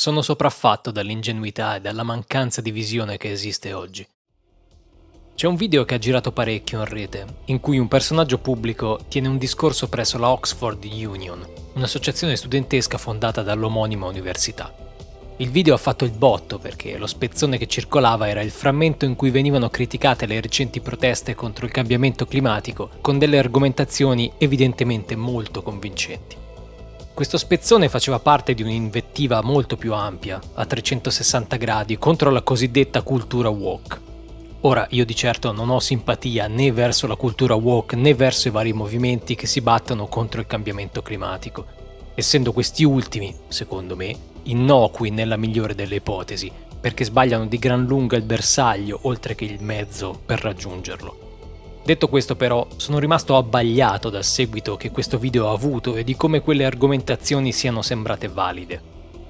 Sono sopraffatto dall'ingenuità e dalla mancanza di visione che esiste oggi. C'è un video che ha girato parecchio in rete, in cui un personaggio pubblico tiene un discorso presso la Oxford Union, un'associazione studentesca fondata dall'omonima università. Il video ha fatto il botto perché lo spezzone che circolava era il frammento in cui venivano criticate le recenti proteste contro il cambiamento climatico con delle argomentazioni evidentemente molto convincenti. Questo spezzone faceva parte di un'invettiva molto più ampia, a 360 gradi, contro la cosiddetta cultura woke. Ora, io di certo non ho simpatia né verso la cultura woke né verso i vari movimenti che si battono contro il cambiamento climatico, essendo questi ultimi, secondo me, innocui nella migliore delle ipotesi, perché sbagliano di gran lunga il bersaglio oltre che il mezzo per raggiungerlo. Detto questo però, sono rimasto abbagliato dal seguito che questo video ha avuto e di come quelle argomentazioni siano sembrate valide.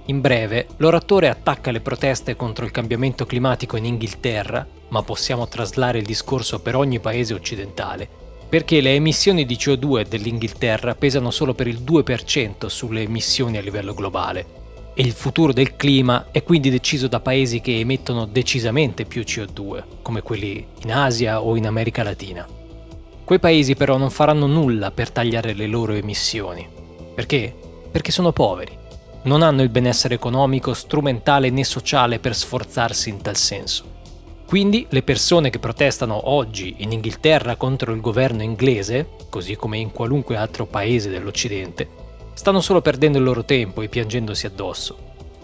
In breve, l'oratore attacca le proteste contro il cambiamento climatico in Inghilterra, ma possiamo traslare il discorso per ogni paese occidentale, perché le emissioni di CO2 dell'Inghilterra pesano solo per il 2% sulle emissioni a livello globale, e il futuro del clima è quindi deciso da paesi che emettono decisamente più CO2, come quelli in Asia o in America Latina. Quei paesi però non faranno nulla per tagliare le loro emissioni. Perché? Perché sono poveri. Non hanno il benessere economico, strumentale né sociale per sforzarsi in tal senso. Quindi le persone che protestano oggi in Inghilterra contro il governo inglese, così come in qualunque altro paese dell'Occidente, stanno solo perdendo il loro tempo e piangendosi addosso,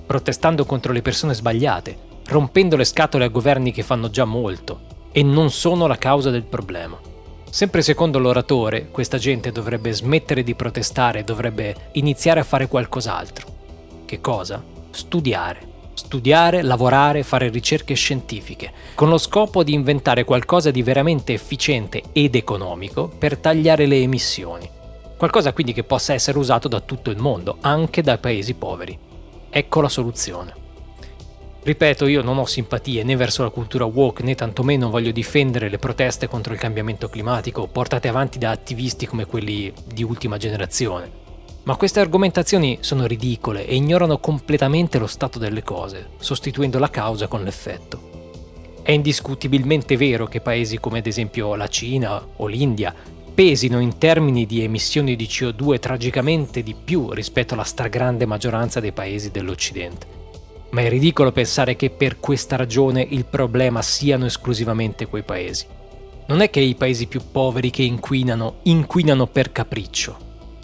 protestando contro le persone sbagliate, rompendo le scatole a governi che fanno già molto e non sono la causa del problema. Sempre secondo l'oratore, questa gente dovrebbe smettere di protestare e dovrebbe iniziare a fare qualcos'altro. Che cosa? Studiare. Studiare, lavorare, fare ricerche scientifiche, con lo scopo di inventare qualcosa di veramente efficiente ed economico per tagliare le emissioni. Qualcosa quindi che possa essere usato da tutto il mondo, anche dai paesi poveri. Ecco la soluzione. Ripeto, io non ho simpatie né verso la cultura woke né tantomeno voglio difendere le proteste contro il cambiamento climatico portate avanti da attivisti come quelli di ultima generazione. Ma queste argomentazioni sono ridicole e ignorano completamente lo stato delle cose, sostituendo la causa con l'effetto. È indiscutibilmente vero che paesi come ad esempio la Cina o l'India pesino in termini di emissioni di CO2 tragicamente di più rispetto alla stragrande maggioranza dei paesi dell'Occidente. Ma è ridicolo pensare che per questa ragione il problema siano esclusivamente quei paesi. Non è che i paesi più poveri che inquinano per capriccio.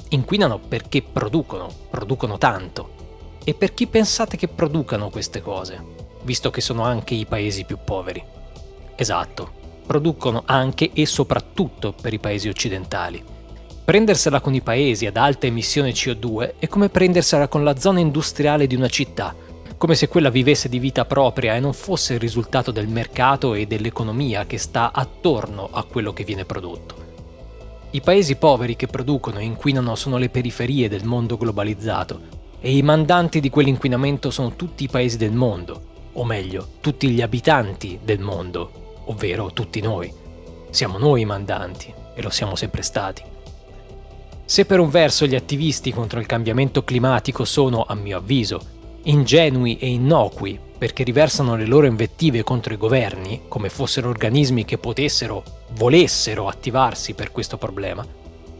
Inquinano perché producono tanto. E per chi pensate che producano queste cose, visto che sono anche i paesi più poveri? Esatto, producono anche e soprattutto per i paesi occidentali. Prendersela con i paesi ad alta emissione CO2 è come prendersela con la zona industriale di una città, come se quella vivesse di vita propria e non fosse il risultato del mercato e dell'economia che sta attorno a quello che viene prodotto. I paesi poveri che producono e inquinano sono le periferie del mondo globalizzato e i mandanti di quell'inquinamento sono tutti i paesi del mondo, o meglio, tutti gli abitanti del mondo, ovvero tutti noi. Siamo noi i mandanti e lo siamo sempre stati. Se per un verso gli attivisti contro il cambiamento climatico sono, a mio avviso, ingenui e innocui perché riversano le loro invettive contro i governi come fossero organismi che volessero attivarsi per questo problema,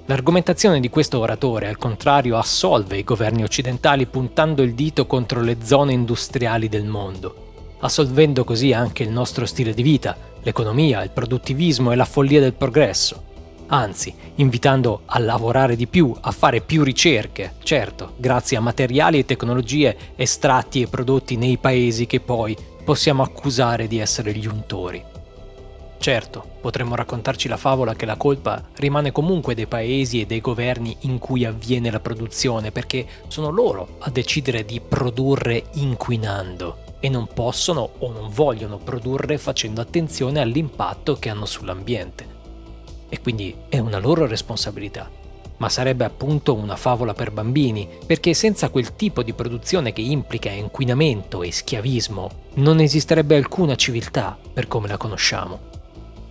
l'argomentazione di questo oratore al contrario assolve i governi occidentali puntando il dito contro le zone industriali del mondo, assolvendo così anche il nostro stile di vita, l'economia, il produttivismo e la follia del progresso. Anzi, invitando a lavorare di più, a fare più ricerche, certo, grazie a materiali e tecnologie estratti e prodotti nei paesi che poi possiamo accusare di essere gli untori. Certo, potremmo raccontarci la favola che la colpa rimane comunque dei paesi e dei governi in cui avviene la produzione, perché sono loro a decidere di produrre inquinando e non possono o non vogliono produrre facendo attenzione all'impatto che hanno sull'ambiente. E quindi è una loro responsabilità. Ma sarebbe appunto una favola per bambini, perché senza quel tipo di produzione che implica inquinamento e schiavismo, non esisterebbe alcuna civiltà per come la conosciamo.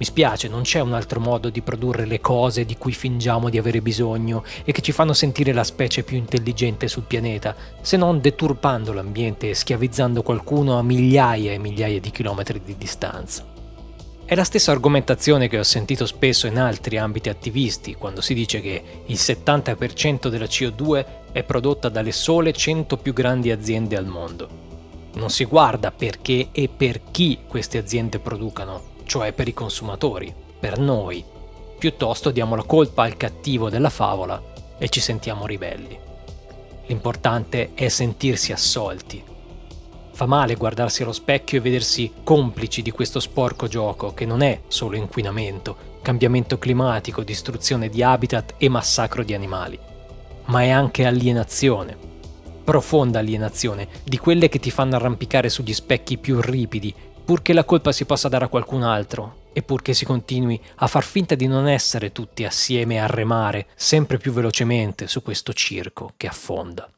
Mi spiace, non c'è un altro modo di produrre le cose di cui fingiamo di avere bisogno e che ci fanno sentire la specie più intelligente sul pianeta, se non deturpando l'ambiente e schiavizzando qualcuno a migliaia e migliaia di chilometri di distanza. È la stessa argomentazione che ho sentito spesso in altri ambiti attivisti, quando si dice che il 70% della CO2 è prodotta dalle sole 100 più grandi aziende al mondo. Non si guarda perché e per chi queste aziende producano, cioè per i consumatori, per noi. Piuttosto diamo la colpa al cattivo della favola e ci sentiamo ribelli. L'importante è sentirsi assolti. Fa male guardarsi allo specchio e vedersi complici di questo sporco gioco che non è solo inquinamento, cambiamento climatico, distruzione di habitat e massacro di animali, ma è anche alienazione. Profonda alienazione di quelle che ti fanno arrampicare sugli specchi più ripidi, purché la colpa si possa dare a qualcun altro e purché si continui a far finta di non essere tutti assieme a remare sempre più velocemente su questo circo che affonda.